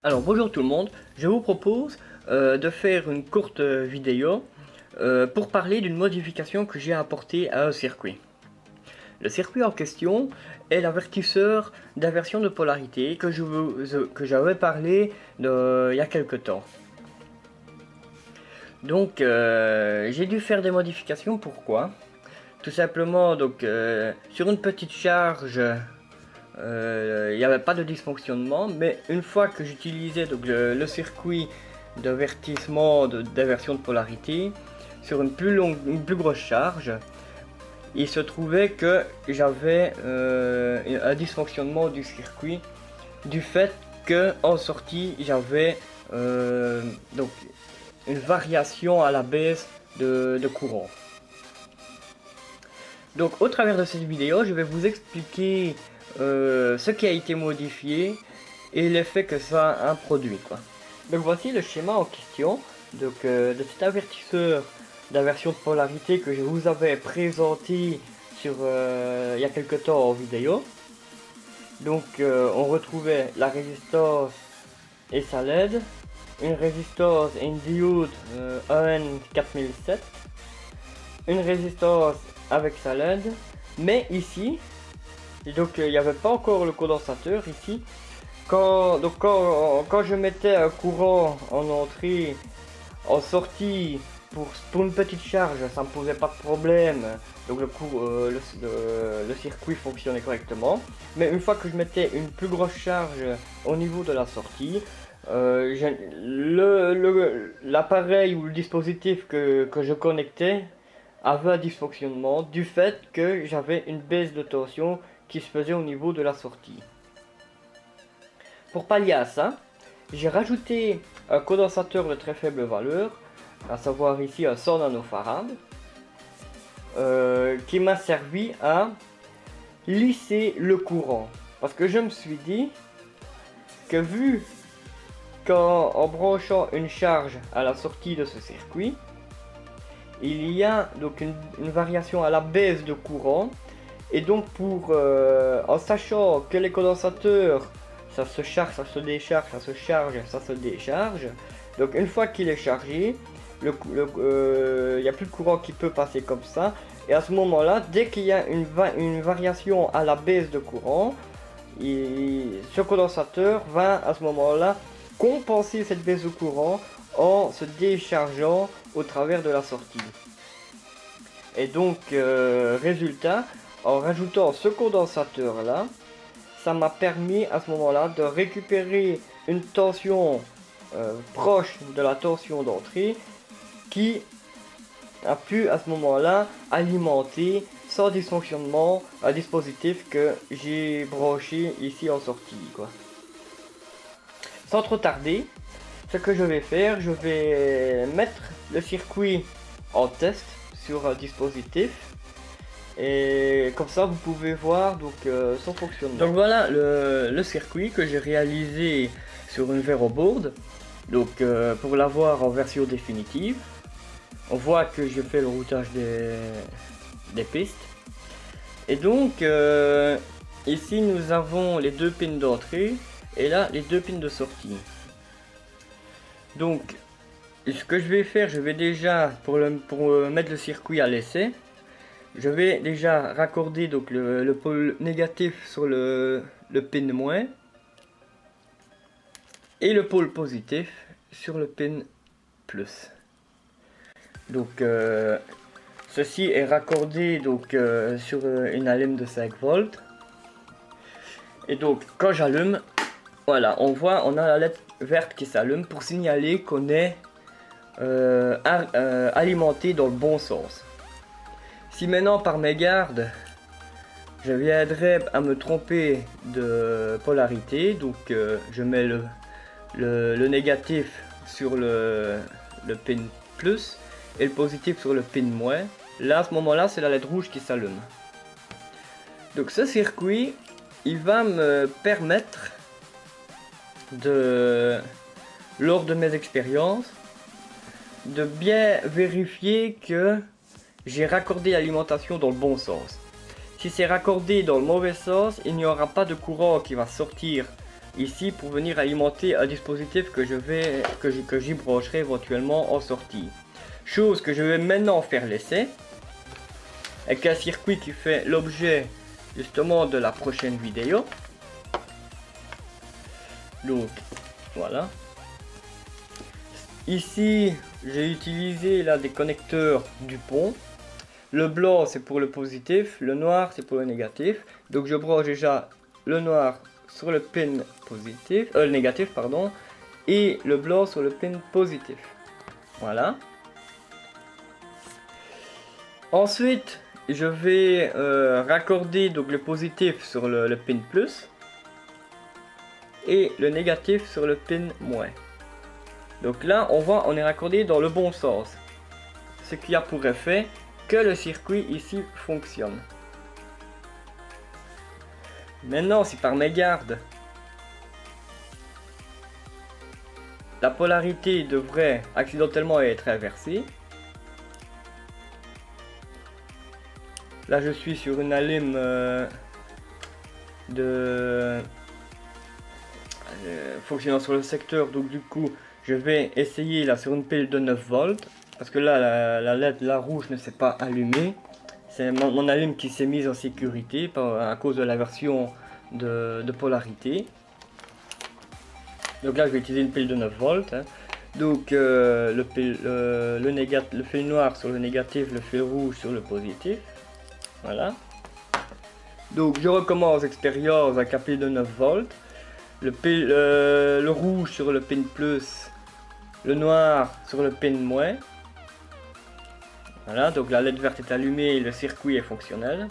Alors bonjour tout le monde, je vous propose de faire une courte vidéo pour parler d'une modification que j'ai apportée à un circuit. Le circuit en question est l'avertisseur d'inversion de polarité que j'avais parlé il y a quelque temps. Donc j'ai dû faire des modifications, pourquoi? Tout simplement donc sur une petite charge il n'y avait pas de dysfonctionnement, mais une fois que j'utilisais le circuit d'avertissement d'inversion de polarité sur une plus grosse charge, il se trouvait que j'avais un dysfonctionnement du circuit du fait que en sortie j'avais donc une variation à la baisse de courant. Donc au travers de cette vidéo, je vais vous expliquer ce qui a été modifié et l'effet que ça a produit, quoi. Donc voici le schéma en question de cet avertisseur d'inversion de polarité que je vous avais présenté sur il y a quelque temps en vidéo. Donc on retrouvait la résistance et sa LED, une résistance et une diode AN4007, une résistance avec sa LED, mais ici, donc il n'y avait pas encore le condensateur ici. Quand je mettais un courant en entrée, en sortie, pour une petite charge, ça ne me posait pas de problème. Donc le circuit fonctionnait correctement. Mais une fois que je mettais une plus grosse charge au niveau de la sortie, l'appareil ou le dispositif que je connectais avait un dysfonctionnement du fait que j'avais une baisse de tension qui se faisait au niveau de la sortie. Pour pallier à ça, j'ai rajouté un condensateur de très faible valeur, à savoir ici un 100 nanofarad, qui m'a servi à lisser le courant. Parce que je me suis dit que vu qu'en branchant une charge à la sortie de ce circuit, il y a donc une variation à la baisse de courant, et donc en sachant que les condensateurs ça se charge, ça se décharge, ça se charge, ça se décharge, donc une fois qu'il est chargé, il n'y a plus de courant qui peut passer comme ça, et à ce moment là, dès qu'il y a une variation à la baisse de courant, ce condensateur va à ce moment là compenser cette baisse de courant en se déchargeant au travers de la sortie. Et donc résultat, en rajoutant ce condensateur là, ça m'a permis à ce moment là de récupérer une tension proche de la tension d'entrée qui a pu à ce moment là alimenter sans dysfonctionnement un dispositif que j'ai branché ici en sortie, quoi. Sans trop tarder, ce que je vais faire, je vais mettre le circuit en test sur un dispositif et comme ça vous pouvez voir donc son fonctionnement. Donc voilà le circuit que j'ai réalisé sur une Veroboard, donc pour l'avoir en version définitive. On voit que j'ai fait le routage des pistes, et donc ici nous avons les deux pins d'entrée et là les deux pins de sortie. Donc ce que je vais faire, je vais déjà pour mettre le circuit à l'essai, je vais déjà raccorder donc le pôle négatif sur le pin moins et le pôle positif sur le pin plus. Donc ceci est raccordé donc sur une allumette de 5 volts, et donc quand j'allume, voilà, on voit, on a la LED verte qui s'allume pour signaler qu'on est alimenté dans le bon sens. Si maintenant par mégarde je viendrais à me tromper de polarité, donc je mets le négatif sur le pin plus et le positif sur le pin moins, là à ce moment là c'est la LED rouge qui s'allume. Donc ce circuit il va me permettre lors de mes expériences de bien vérifier que j'ai raccordé l'alimentation dans le bon sens. Si c'est raccordé dans le mauvais sens, il n'y aura pas de courant qui va sortir ici pour venir alimenter un dispositif que j'y brancherai éventuellement en sortie. Chose que je vais maintenant faire l'essai, avec un circuit qui fait l'objet justement de la prochaine vidéo. Donc voilà. Ici j'ai utilisé là des connecteurs du pont. Le blanc c'est pour le positif, le noir c'est pour le négatif. Donc je branche déjà le noir sur le pin positif, le négatif pardon, et le blanc sur le pin positif. Voilà. Ensuite je vais raccorder donc le positif sur le pin plus et le négatif sur le pin moins. Donc là on est raccordé dans le bon sens, ce qui a pour effet que le circuit ici fonctionne. Maintenant si par mégarde la polarité devrait accidentellement être inversée, là je suis sur une allume fonctionnant sur le secteur, donc du coup je vais essayer là sur une pile de 9 volts. Parce que là, la LED la rouge ne s'est pas allumée. C'est mon allume qui s'est mise en sécurité à cause de la version de polarité. Donc là, je vais utiliser une pile de 9 volts. Hein. Donc le fil noir sur le négatif, le fil rouge sur le positif. Voilà. Donc je recommence expérience avec la pile de 9 volts. Le rouge sur le pin plus, le noir sur le pin moins. Voilà, donc la LED verte est allumée et le circuit est fonctionnel.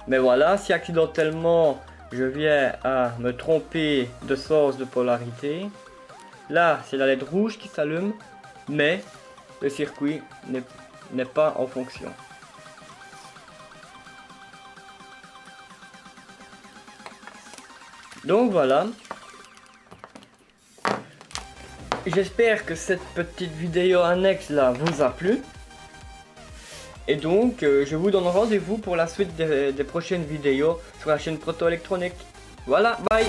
Mais voilà, si accidentellement je viens à me tromper de sens de polarité, là c'est la LED rouge qui s'allume, mais le circuit n'est pas en fonction. Donc voilà. J'espère que cette petite vidéo annexe là vous a plu. Et donc, je vous donne rendez-vous pour la suite des prochaines vidéos sur la chaîne Proto Électronique. Voilà, bye!